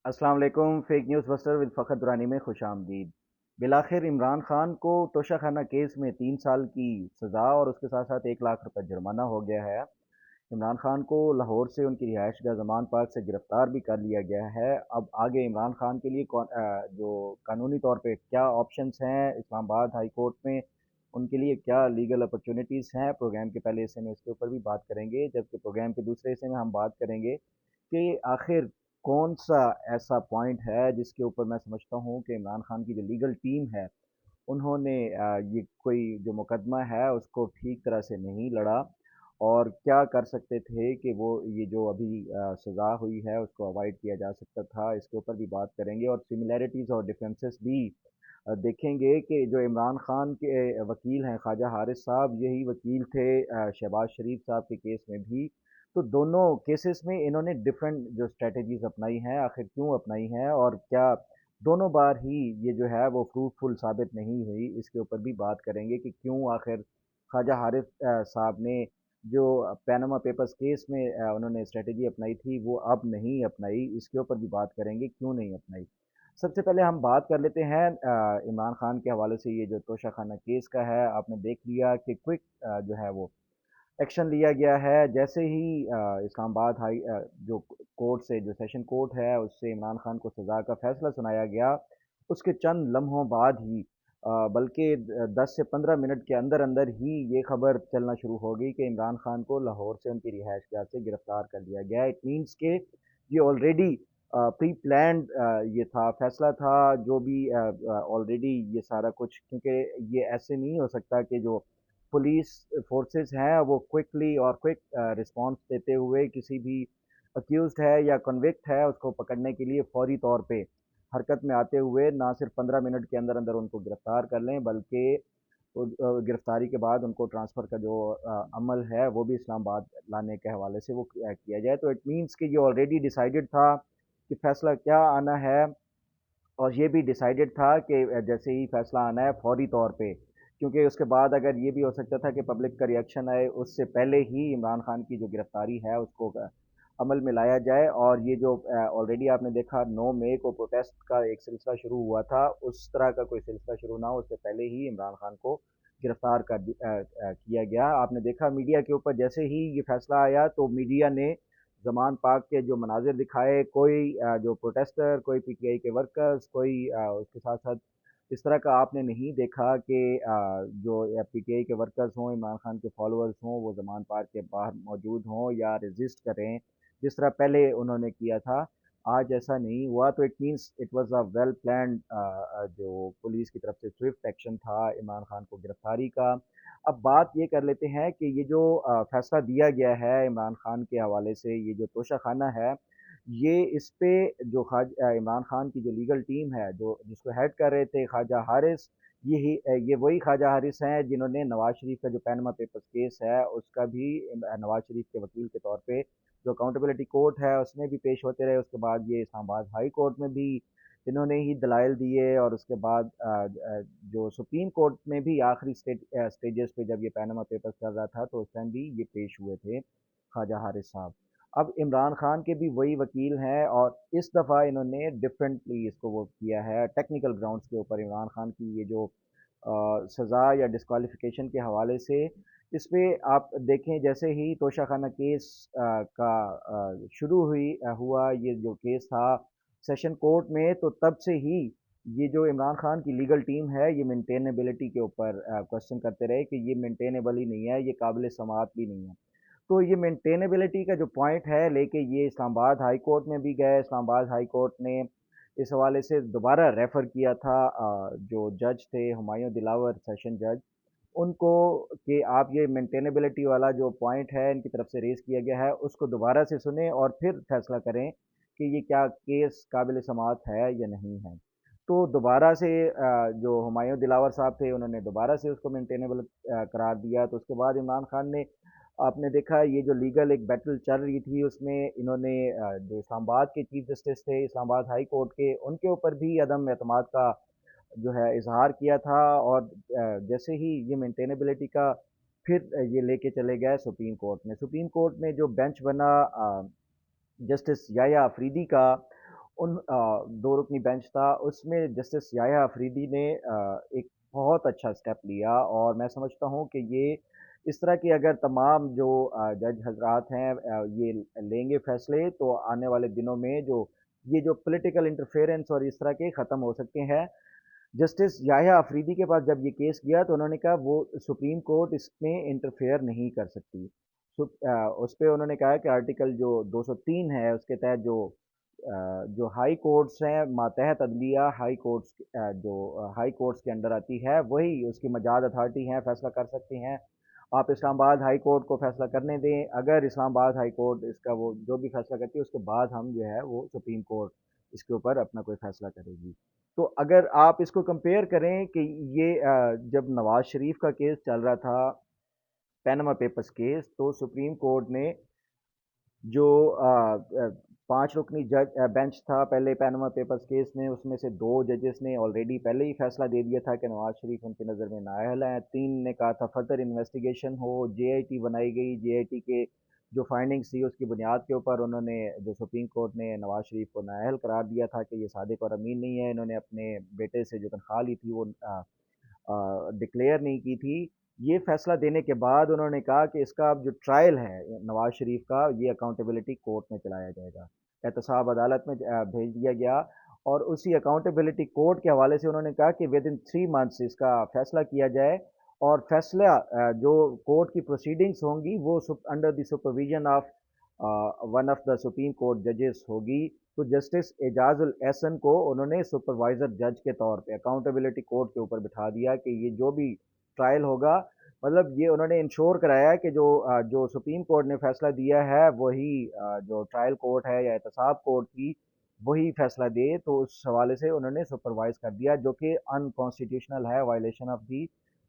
अस्सलाम वालेकुम। Fake news buster with Fakhar Durrani में खुश आमदीद। बिलाखिर इमरान खान को तोशाखाना केस में 3 साल की सज़ा और उसके साथ साथ 1 लाख रुपए जुर्माना हो गया है। इमरान खान को लाहौर से उनकी रिहाइश गाह ज़मान पार्क से गिरफ्तार भी कर लिया गया है। अब आगे इमरान खान के लिए जो कानूनी तौर पे क्या ऑप्शंस हैं इस्लामाबाद हाई कोर्ट में, उनके लिए क्या लीगल अपॉर्चुनिटीज़ हैं, प्रोग्राम के पहले हिस्से में इसके ऊपर भी बात करेंगे, जबकि प्रोग्राम के दूसरे हिस्से में हम बात करेंगे कि आखिर कौन सा ऐसा पॉइंट है जिसके ऊपर मैं समझता हूँ कि इमरान खान की जो लीगल टीम है उन्होंने ये कोई जो मुकदमा है उसको ठीक तरह से नहीं लड़ा, और क्या कर सकते थे कि वो ये जो अभी सज़ा हुई है उसको अवॉइड किया जा सकता था। इसके ऊपर भी बात करेंगे और सिमिलैरिटीज़ और डिफरेंसेस भी देखेंगे कि जो इमरान खान के वकील हैं ख्वाजा हारिस साहब, यही वकील थे शहबाज शरीफ साहब के केस में भी। तो दोनों केसेस में इन्होंने डिफरेंट जो स्ट्रेटजीज अपनाई हैं, आखिर क्यों अपनाई हैं और क्या दोनों बार ही ये जो है वो फ्रूटफुल साबित नहीं हुई, इसके ऊपर भी बात करेंगे कि क्यों आखिर ख्वाजा हारिस साहब ने जो पैनामा पेपर्स केस में उन्होंने स्ट्रेटजी अपनाई थी वो अब नहीं अपनाई, इसके ऊपर भी बात करेंगे क्यों नहीं अपनाई। सबसे पहले हम बात कर लेते हैं इमरान खान के हवाले से। ये जो तोशाखाना केस का है, आपने देख लिया कि क्विक जो है वो एक्शन लिया गया है। जैसे ही इस्लामाबाद जो कोर्ट से, जो सेशन कोर्ट है, उससे इमरान खान को सज़ा का फैसला सुनाया गया, उसके चंद लम्हों बाद ही बल्कि 10 से 15 मिनट के अंदर अंदर ही ये खबर चलना शुरू हो गई कि इमरान खान को लाहौर से उनकी रिहाइश गाह से गिरफ्तार कर लिया गया। इट मीन्स के ये ऑलरेडी प्री प्लान्ड ये था, फैसला था, जो भी ऑलरेडी ये सारा कुछ, क्योंकि ये ऐसे नहीं हो सकता कि जो पुलिस फोर्सेस हैं वो क्विकली और क्विक रिस्पांस देते हुए किसी भी अक्यूज्ड है या कन्विक्ट है उसको पकड़ने के लिए फौरी तौर पे हरकत में आते हुए ना सिर्फ 15 मिनट के अंदर अंदर उनको गिरफ्तार कर लें, बल्कि गिरफ्तारी के बाद उनको ट्रांसफ़र का जो अमल है वो भी इस्लामाबाद लाने के हवाले से वो किया जाए। तो इट मीन्स कि ये ऑलरेडी डिसाइडेड था कि फ़ैसला क्या आना है, और ये भी डिसाइडेड था कि जैसे ही फैसला आना है फौरी तौर पे, क्योंकि उसके बाद अगर ये भी हो सकता था कि पब्लिक का रिएक्शन आए, उससे पहले ही इमरान खान की जो गिरफ्तारी है उसको अमल में लाया जाए। और ये जो ऑलरेडी आपने देखा 9 मई को प्रोटेस्ट का एक सिलसिला शुरू हुआ था, उस तरह का कोई सिलसिला शुरू ना हो उससे पहले ही इमरान खान को गिरफ्तार किया गया। आपने देखा मीडिया के ऊपर जैसे ही ये फैसला आया तो मीडिया ने ज़मान पार्क के जो मनाजिर दिखाए, कोई जो प्रोटेस्टर, कोई पीटीआई के वर्कर्स, कोई उसके साथ साथ इस तरह का आपने नहीं देखा कि जो पीटीआई के वर्कर्स हों, इमरान खान के फॉलोअर्स हों, वो ज़मान पार्क के बाहर मौजूद हों या रेजिस्ट करें जिस तरह पहले उन्होंने किया था। आज ऐसा नहीं हुआ, तो it means it was a well planned जो पुलिस की तरफ से स्विफ्ट एक्शन था इमरान खान को गिरफ्तारी का। अब बात ये कर लेते हैं कि ये जो फैसला दिया गया है इमरान खान के हवाले से, ये जो तोशाखाना है, ये इस पे जो इमरान खान की जो लीगल टीम है, जो जिसको हेड कर रहे थे ख्वाजा हारिस, ये वही ख्वाजा हारिस हैं जिन्होंने नवाज शरीफ का जो पैनमा पेपर्स केस है उसका भी नवाज शरीफ के वकील के तौर पे जो अकाउंटेबिलिटी कोर्ट है उसमें भी पेश होते रहे। उसके बाद ये इस्लामाबाद हाई कोर्ट में भी इन्होंने ही दलाइल दिए, और उसके बाद जो सुप्रीम कोर्ट में भी आखिरी स्टेजेस पे जब ये पैनामा पेपर्स चल रहा था तो उस टाइम भी ये पेश हुए थे ख्वाजा हारिस साहब। अब इमरान खान के भी वही वकील हैं, और इस दफ़ा इन्होंने डिफरेंटली इसको वो किया है टेक्निकल ग्राउंड्स के ऊपर। इमरान खान की ये जो सज़ा या डिस्क्वालिफिकेशन के हवाले से, इस पे आप देखें जैसे ही तोशाखाना केस का हुआ ये जो केस था सेशन कोर्ट में, तो तब से ही ये जो इमरान खान की लीगल टीम है ये मेंटेनेबिलिटी के ऊपर क्वेश्चन करते रहे कि ये मेंटेनेबल ही नहीं है, ये काबिल समाअत भी नहीं है। तो ये मेंटेनेबिलिटी का जो पॉइंट है लेके ये इस्लामाबाद हाई कोर्ट में भी गए। इस्लामाबाद हाई कोर्ट ने इस हवाले से दोबारा रेफ़र किया था जो जज थे हुमायूं दिलावर सेशन जज, उनको, कि आप ये मेंटेनेबिलिटी वाला जो पॉइंट है इनकी तरफ से रेज़ किया गया है उसको दोबारा से सुनें और फिर फैसला करें कि ये क्या केस काबिल समाअत है या नहीं है। तो दोबारा से जो हुमायूं दिलावर साहब थे उन्होंने दोबारा से उसको मेंटेनेबल करार दिया। तो उसके बाद इमरान खान ने, आपने देखा ये जो लीगल एक बैटल चल रही थी उसमें इन्होंने जो इस्लामाबाद के चीफ जस्टिस थे इस्लामाबाद हाई कोर्ट के, उनके ऊपर भी अदम एतमाद का जो है इजहार किया था। और जैसे ही ये मेंटेनेबिलिटी का फिर ये लेके चले गए सुप्रीम कोर्ट में। सुप्रीम कोर्ट में जो बेंच बना जस्टिस याया अफरीदी का, ان دو رکنی بینچ تھا، اس میں جسٹس یحییٰ افریدی نے ایک بہت اچھا اسٹیپ لیا، اور میں سمجھتا ہوں کہ یہ اس طرح کی اگر تمام جو جج حضرات ہیں یہ لیں گے فیصلے، تو آنے والے دنوں میں جو یہ جو پولیٹیکل انٹرفیئرنس اور اس طرح کے ختم ہو سکتے ہیں۔ جسٹس یحییٰ افریدی کے پاس جب یہ کیس گیا تو انہوں نے کہا وہ سپریم کورٹ اس میں انٹرفیئر نہیں کر سکتی۔ اس پہ انہوں نے کہا کہ آرٹیکل جو 203 ہے اس کے تحت جو ہائی کورٹس ہیں، ماتحت عدلیہ ہائی کورٹس، جو ہائی کورٹس کے اندر آتی ہے، وہی اس کی مجاز اتھارٹی ہیں، فیصلہ کر سکتے ہیں۔ آپ اسلام آباد ہائی کورٹ کو فیصلہ کرنے دیں، اگر اسلام آباد ہائی کورٹ اس کا وہ جو بھی فیصلہ کرتی ہے اس کے بعد ہم جو ہے وہ سپریم کورٹ اس کے اوپر اپنا کوئی فیصلہ کرے گی۔ تو اگر آپ اس کو کمپیئر کریں کہ یہ جب نواز شریف کا کیس چل رہا تھا، پینما پیپرز کیس، تو سپریم کورٹ نے جو 5 رکنی جج بینچ تھا پہلے پینما پیپرز کیس میں، اس میں سے 2 ججز نے آلریڈی پہلے ہی فیصلہ دے دیا تھا کہ نواز شریف ان کی نظر میں نااہل ہیں، 3 نے کہا تھا further investigation who, J I T بنائی گئی، جے آئی ٹی کے جو فائنڈنگز تھی اس کی بنیاد کے اوپر انہوں نے جو سپریم کورٹ نے نواز شریف کو نااہل قرار دیا تھا کہ یہ صادق اور امین نہیں ہے، انہوں نے اپنے بیٹے سے جو تنخواہ لی تھی وہ ڈکلیئر نہیں کی تھی۔ یہ فیصلہ دینے کے بعد انہوں نے کہا کہ اس کا اب جو ٹرائل ہے نواز شریف کا، یہ اکاؤنٹیبلٹی کورٹ میں چلایا جائے گا، احتساب عدالت میں بھیج دیا گیا، اور اسی اکاؤنٹیبلٹی کورٹ کے حوالے سے انہوں نے کہا کہ ود ان 3 منتھس اس کا فیصلہ کیا جائے، اور فیصلہ جو کورٹ کی پروسیڈنگز ہوں گی وہ under the supervision of one of the supreme court ججز ہوگی۔ تو جسٹس اعجاز الاحسن کو انہوں نے سپروائزر جج کے طور پہ اکاؤنٹیبلٹی کورٹ کے اوپر بٹھا دیا کہ یہ جو بھی ٹرائل ہوگا، مطلب یہ انہوں نے انشور کرایا کہ جو سپریم کورٹ نے فیصلہ دیا ہے وہی جو ٹرائل کورٹ ہے یا احتساب کورٹ تھی وہی فیصلہ دے، تو اس حوالے سے انہوں نے سپروائز کر دیا، جو کہ ان کانسٹیٹیوشنل ہے، violation of the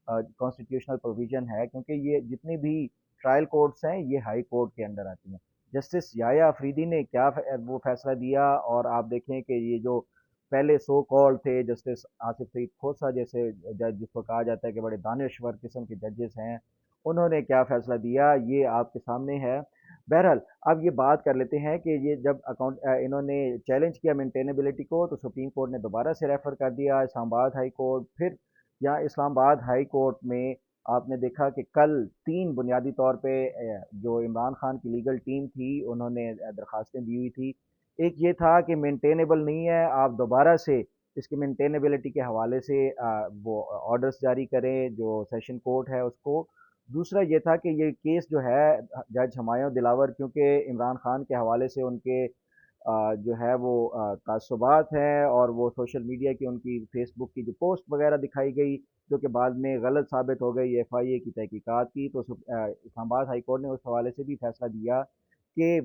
constitutional provision ہے، کیونکہ یہ جتنی بھی ٹرائل کورٹس ہیں یہ ہائی کورٹ کے اندر آتی ہیں۔ جسٹس یحییٰ افریدی نے کیا وہ فیصلہ دیا، اور آپ دیکھیں کہ یہ جو پہلے سو کال تھے جسٹس آصف سعید کھوسہ جیسے جج، جس کو کہا جاتا ہے کہ بڑے دانشور قسم کے ججز ہیں، انہوں نے کیا فیصلہ دیا یہ آپ کے سامنے ہے۔ بہرحال اب یہ بات کر لیتے ہیں کہ یہ جب انہوں نے چیلنج کیا مینٹینیبلٹی کو، تو سپریم کورٹ نے دوبارہ سے ریفر کر دیا اسلام آباد ہائی کورٹ، پھر یہاں اسلام آباد ہائی کورٹ میں آپ نے دیکھا کہ کل 3 بنیادی طور پہ جو عمران خان کی لیگل ٹیم تھی انہوں نے درخواستیں دی ہوئی تھی۔ ایک یہ تھا کہ مینٹینیبل نہیں ہے، آپ دوبارہ سے اس کی مینٹینیبلٹی کے حوالے سے وہ آرڈرز جاری کریں جو سیشن کورٹ ہے اس کو۔ دوسرا یہ تھا کہ یہ کیس جو ہے جج ہمایوں دلاور، کیونکہ عمران خان کے حوالے سے ان کے جو ہے وہ تعصبات ہیں، اور وہ سوشل میڈیا کی ان کی فیس بک کی جو پوسٹ وغیرہ دکھائی گئی جو کہ بعد میں غلط ثابت ہو گئی ایف آئی اے کی تحقیقات کی، تو اسلام آباد ہائی کورٹ نے اس حوالے سے بھی فیصلہ دیا کہ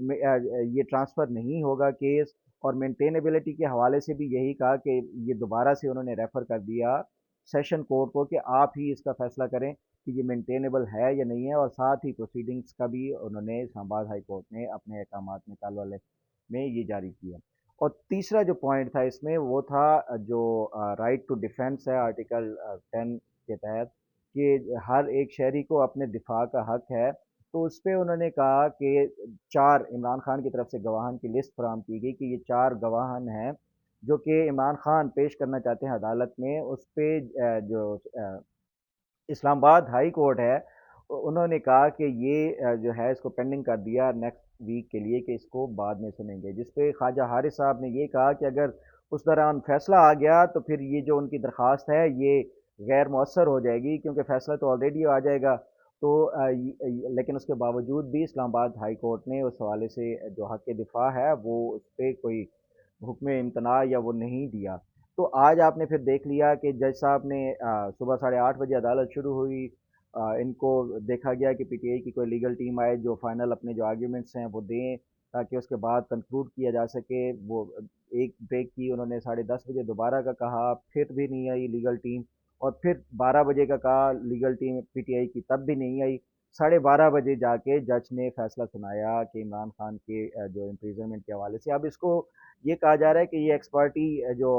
یہ ٹرانسفر نہیں ہوگا کیس، اور مینٹینیبلٹی کے حوالے سے بھی یہی کہا کہ یہ دوبارہ سے انہوں نے ریفر کر دیا سیشن کورٹ کو کہ آپ ہی اس کا فیصلہ کریں کہ یہ مینٹینیبل ہے یا نہیں ہے، اور ساتھ ہی پروسیڈنگز کا بھی انہوں نے اسلام آباد ہائی کورٹ نے اپنے احکامات میں کل والے میں یہ جاری کیا۔ اور تیسرا جو پوائنٹ تھا اس میں وہ تھا جو رائٹ ٹو ڈیفینس ہے آرٹیکل 10 کے تحت، کہ ہر ایک شہری کو اپنے دفاع کا حق ہے۔ تو اس پہ انہوں نے کہا کہ 4 عمران خان کی طرف سے گواہان کی لسٹ فراہم کی گئی کہ یہ 4 گواہان ہیں جو کہ عمران خان پیش کرنا چاہتے ہیں عدالت میں، اس پہ جو اسلام آباد ہائی کورٹ ہے انہوں نے کہا کہ یہ جو ہے اس کو پینڈنگ کر دیا نیکسٹ ویک کے لیے کہ اس کو بعد میں سنیں گے، جس پہ خواجہ حارث صاحب نے یہ کہا کہ اگر اس دوران فیصلہ آ گیا تو پھر یہ جو ان کی درخواست ہے یہ غیر مؤثر ہو جائے گی، کیونکہ فیصلہ تو آلریڈی آ جائے گا۔ تو لیکن اس کے باوجود بھی اسلام آباد ہائی کورٹ نے اس حوالے سے جو حق دفاع ہے وہ اس پہ کوئی حکم امتناع یا وہ نہیں دیا۔ تو آج آپ نے پھر دیکھ لیا کہ جج صاحب نے صبح 8:30 بجے عدالت شروع ہوئی، ان کو دیکھا گیا کہ پی ٹی آئی کی کوئی لیگل ٹیم آئے جو فائنل اپنے جو آرگیومنٹس ہیں وہ دیں تاکہ اس کے بعد کنکلوڈ کیا جا سکے۔ وہ ایک بریک کی، انہوں نے 10:30 بجے دوبارہ کا کہا، پھر بھی نہیں آئی لیگل ٹیم، اور پھر 12 بجے کا کہا legal team P T I کی، تب بھی نہیں آئی۔ 12:30 بجے جا کے جج نے فیصلہ سنایا کہ عمران خان کے جو امپریزنمنٹ کے حوالے سے اب اس کو یہ کہا جا رہا ہے کہ یہ ایکسپرٹی جو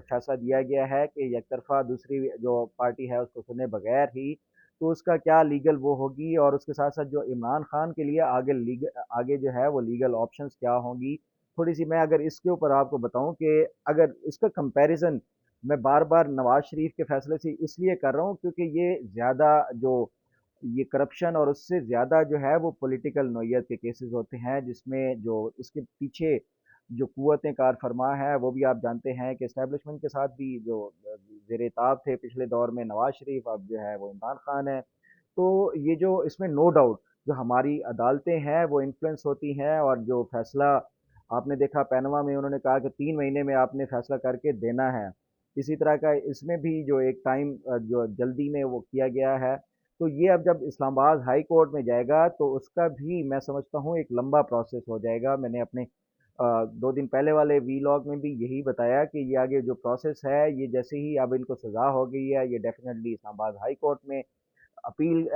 فیصلہ دیا گیا ہے کہ یک طرفہ دوسری جو پارٹی ہے اس کو سنے بغیر ہی، تو اس کا کیا لیگل وہ ہوگی، اور اس کے ساتھ ساتھ جو عمران خان کے لیے آگے جو ہے وہ لیگل آپشنز کیا ہوں گی، تھوڑی سی मैं अगर इसके ऊपर आपको बताऊं कि अगर इसका कंपैरिजन मैं बार बार नवाज शरीफ के फैसले से इसलिए कर रहा हूं क्योंकि ये ज़्यादा जो ये करप्शन और उससे ज़्यादा जो है वो पॉलिटिकल नौयत के केसेस होते हैं जिसमें जो इसके पीछे जो कुव्वतें कार फरमा है वो भी आप जानते हैं कि इस्टेब्लिशमेंट के साथ भी जो ज़ेर ताब थे पिछले दौर में नवाज शरीफ, अब जो है वो इमरान खान है। तो ये जो इसमें नो डाउट जो हमारी अदालतें हैं वो इन्फ्लुएंस होती हैं, और जो फैसला आपने देखा पैनमा में उन्होंने कहा कि 3 महीने में आपने फैसला करके देना है। इसी तरह का इसमें भी जो एक टाइम जो जल्दी में वो किया गया है, तो ये अब जब इस्लामाबाद हाई कोर्ट में जाएगा तो उसका भी मैं समझता हूँ एक लंबा प्रोसेस हो जाएगा। मैंने अपने 2 दिन पहले वाले वीलॉग में भी यही बताया कि ये आगे जो प्रोसेस है, ये जैसे ही अब इनको सज़ा हो गई है, ये डेफिनेटली इस्लामाबाद हाई कोर्ट में अपील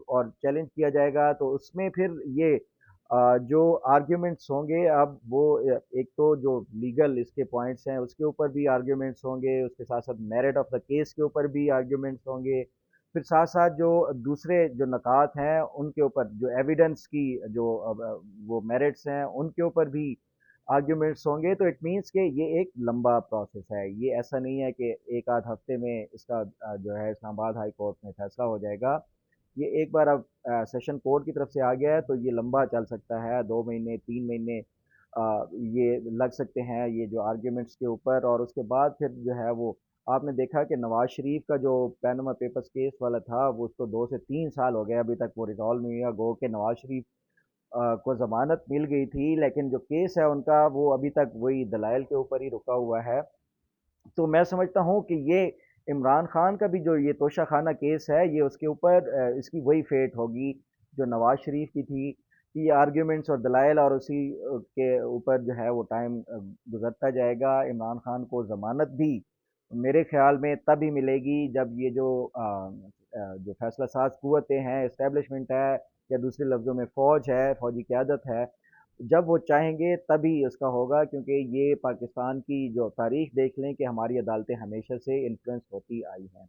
और चैलेंज किया जाएगा। तो उसमें फिर ये जो आर्ग्यूमेंट्स होंगे अब वो एक तो जो लीगल इसके पॉइंट्स हैं उसके ऊपर भी आर्ग्यूमेंट्स होंगे, उसके साथ साथ मेरिट ऑफ द केस के ऊपर भी आर्ग्यूमेंट्स होंगे, फिर साथ साथ जो दूसरे जो नकात हैं उनके ऊपर जो एविडेंस की जो वो मेरिट्स हैं उनके ऊपर भी आर्ग्यूमेंट्स होंगे। तो इट मीन्स कि ये एक लंबा प्रोसेस है, ये ऐसा नहीं है कि एक आध हफ्ते में इसका जो है इस्लामाबाद हाई कोर्ट में फैसला हो जाएगा। ये एक बार अब सेशन कोर्ट की तरफ से आ गया है तो ये लंबा चल सकता है, 2 महीने 3 महीने ये लग सकते हैं ये जो आर्ग्यूमेंट्स के ऊपर। और उसके बाद फिर जो है वो आपने देखा कि नवाज शरीफ का जो पैनमा पेपर्स केस वाला था वो उसको 2 से 3 साल हो गए अभी तक वो रिजॉल्व नहीं हुआ। गो के नवाज शरीफ को ज़मानत मिल गई थी लेकिन जो केस है उनका वो अभी तक वही दलाइल के ऊपर ही रुका हुआ है। तो मैं समझता हूँ कि ये इमरान खान का भी जो ये तोशा खाना केस है ये उसके ऊपर इसकी वही फेट होगी जो नवाज शरीफ की थी कि ये आर्ग्यूमेंट्स और दलाइल और उसी के ऊपर जो है वो टाइम गुजरता जाएगा। इमरान खान को ज़मानत भी मेरे ख्याल में तभी मिलेगी जब ये जो फैसला साज कुव्वतें हैं, इस्टेब्लिशमेंट है, या दूसरे लफ्ज़ों में फ़ौज है, फ़ौजी क़यादत है, जब वो चाहेंगे तभी उसका होगा। क्योंकि ये पाकिस्तान की जो तारीख देख लें कि हमारी अदालतें हमेशा से इन्फ्लुएंस होती आई हैं।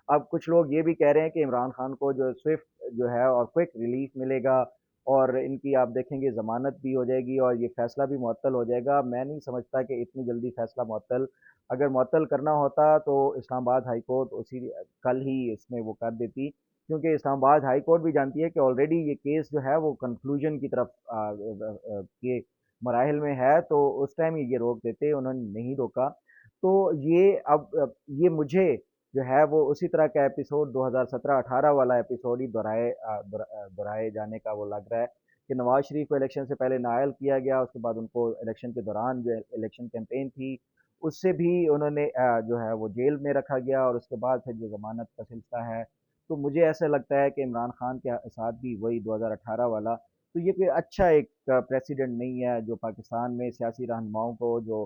अब कुछ लोग ये भी कह रहे हैं कि इमरान खान को जो स्विफ्ट जो है और क्विक रिलीफ मिलेगा और इनकी आप देखेंगे ज़मानत भी हो जाएगी और ये फ़ैसला भी मुअत्तल हो जाएगा। मैं नहीं समझता कि इतनी जल्दी फ़ैसला मुअत्तल, अगर मुअत्तल करना होता तो इस्लामाबाद हाई कोर्ट उसी कल ही इसमें वो कर देती, क्योंकि इस्लामाबाद हाई कोर्ट भी जानती है कि ऑलरेडी ये केस जो है वो कंक्लूजन की तरफ के मराहिल में है, तो उस टाइम ये रोक देते, उन्होंने नहीं रोका। तो ये ये मुझे जो है वो उसी तरह का एपिसोड 2017-18 वाला एपिसोड ही दोहराए जाने का वो लग रहा है कि नवाज शरीफ को इलेक्शन से पहले नाअहल किया गया, उसके बाद उनको इलेक्शन के दौरान जो इलेक्शन कैंपेन थी उससे भी उन्होंने जो है वो जेल में रखा गया, और उसके बाद फिर जो ज़मानत का सिलसिला है। तो मुझे ऐसा लगता है कि इमरान खान के साथ भी वही 2018 वाला, तो ये कोई अच्छा एक प्रेसिडेंट नहीं है जो पाकिस्तान में सियासी रहनुमाओं को जो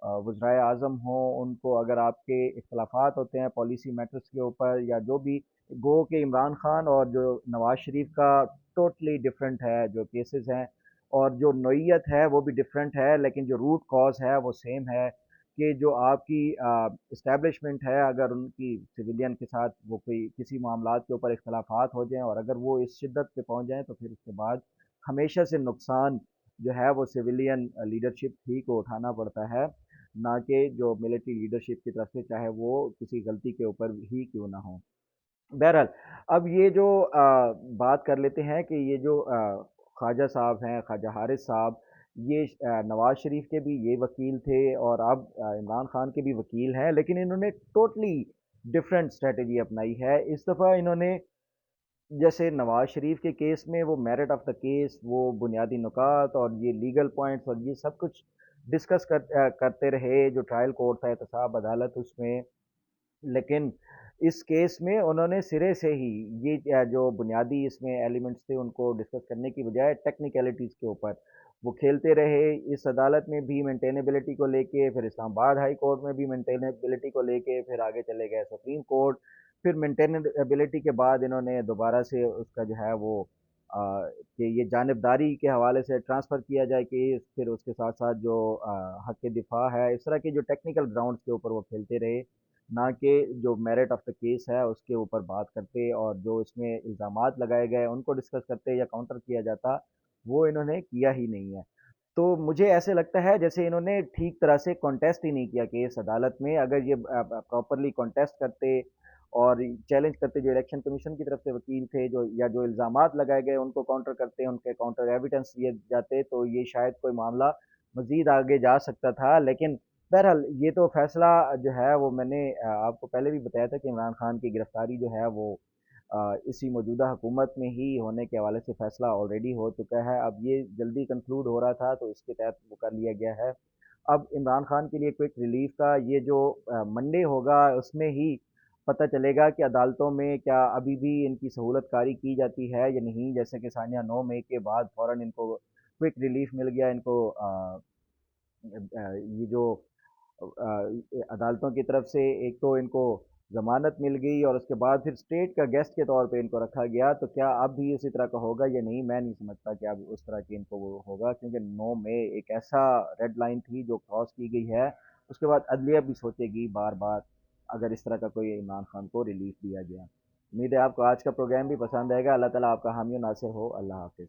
वज़राए आज़म हों उनको अगर आपके इख्तलाफात होते हैं पॉलिसी मैटर्स के ऊपर या जो भी, गो के इमरान खान और जो नवाज शरीफ का टोटली डिफरेंट है जो केसेस हैं, और जो नोयत है वो भी डिफरेंट है, लेकिन जो रूट कॉज है वो सेम है कि जो आपकी इस्टेब्लिशमेंट है अगर उनकी सिविलियन के साथ वो कोई किसी मामलात के ऊपर इख्तलाफात हो जाएं और अगर वो इस शिद्दत पे पहुंच जाएं तो फिर उसके बाद हमेशा से नुकसान जो है वो सिविलियन लीडरशिप ही को उठाना पड़ता है, ना कि जो मिलिट्री लीडरशिप की तरफ से, चाहे वो किसी गलती के ऊपर ही क्यों ना हो। बहरहाल अब ये जो बात कर लेते हैं कि ये जो ख्वाजा साहब हैं, ख्वाजा हारिस साहब, ये नवाज शरीफ के भी ये वकील थे और अब इमरान खान के भी वकील हैं, लेकिन इन्होंने टोटली डिफरेंट स्ट्रेटजी अपनाई है इस दफ़ा। इन्होंने जैसे नवाज शरीफ के केस में वो मेरिट ऑफ द केस, वो बुनियादी नुकात और ये लीगल पॉइंट्स और ये सब कुछ डिस्कस करते रहे जो ट्रायल कोर्ट था एहतसाब अदालत उसमें। लेकिन इस केस में उन्होंने सिरे से ही ये जो बुनियादी इसमें एलिमेंट्स थे उनको डिस्कस करने की बजाय टेक्निकलिटीज़ के ऊपर वो खेलते रहे। इस अदालत में भी मेंटेनेबिलिटी को लेके, फिर इस्लामाबाद हाई कोर्ट में भी मेंटेनेबिलिटी को लेके, फिर आगे चले गए सुप्रीम कोर्ट, फिर मेंटेनेबिलिटी के बाद इन्होंने दोबारा से उसका जो है वो कि ये जानबदारी के हवाले से ट्रांसफ़र किया जाए केस, फिर उसके साथ साथ जो हक़ दिफा है, इस तरह के जो टेक्निकल ग्राउंड्स के ऊपर वो खेलते रहे, ना कि जो मेरिट ऑफ द केस है उसके ऊपर बात करते और जो इसमें इल्ज़ामात लगाए गए उनको डिस्कस करते या काउंटर किया जाता, वो इन्होंने किया ही नहीं है। تو مجھے ایسے لگتا ہے جیسے انہوں نے ٹھیک طرح سے کانٹیسٹ ہی نہیں کیا کیس عدالت میں. اگر یہ پراپرلی کانٹیسٹ کرتے اور چیلنج کرتے، جو الیکشن کمیشن کی طرف سے وکیل تھے، جو یا جو الزامات لگائے گئے ان کو کاؤنٹر کرتے، ان کے کاؤنٹر ایویڈنس دیے جاتے، تو یہ شاید کوئی معاملہ مزید آگے جا سکتا تھا. لیکن بہرحال یہ تو فیصلہ جو ہے وہ میں نے آپ کو پہلے بھی بتایا تھا کہ عمران خان کی گرفتاری جو ہے وہ اسی موجودہ حکومت میں ہی ہونے کے حوالے سے فیصلہ آلریڈی ہو چکا ہے. اب یہ جلدی کنکلوڈ ہو رہا تھا تو اس کے تحت وہ کر لیا گیا ہے. اب عمران خان کے لیے کوئک ریلیف کا یہ جو منڈے ہوگا اس میں ہی پتہ چلے گا کہ عدالتوں میں کیا ابھی بھی ان کی سہولت کاری کی جاتی ہے یا نہیں. جیسے کہ ثانیہ 9 مئی کے بعد فوراً ان کو کوئک ریلیف مل گیا، ان کو یہ جو عدالتوں کی طرف سے ایک تو ان کو ضمانت مل گئی اور اس کے بعد پھر اسٹیٹ کا گیسٹ کے طور پہ ان کو رکھا گیا. تو کیا اب بھی اسی طرح کا ہوگا یا نہیں، میں نہیں سمجھتا کہ اب اس طرح کی ان کو وہ ہوگا، کیونکہ 9 مئی ایک ایسا ریڈ لائن تھی جو کراس کی گئی ہے. اس کے بعد عدلیہ بھی سوچے گی بار بار اگر اس طرح کا کوئی عمران خان کو ریلیف دیا گیا. امید ہے آپ کو آج کا پروگرام بھی پسند آئے گا. اللہ تعالیٰ آپ کا حامی و ناصر ہو. اللہ حافظ.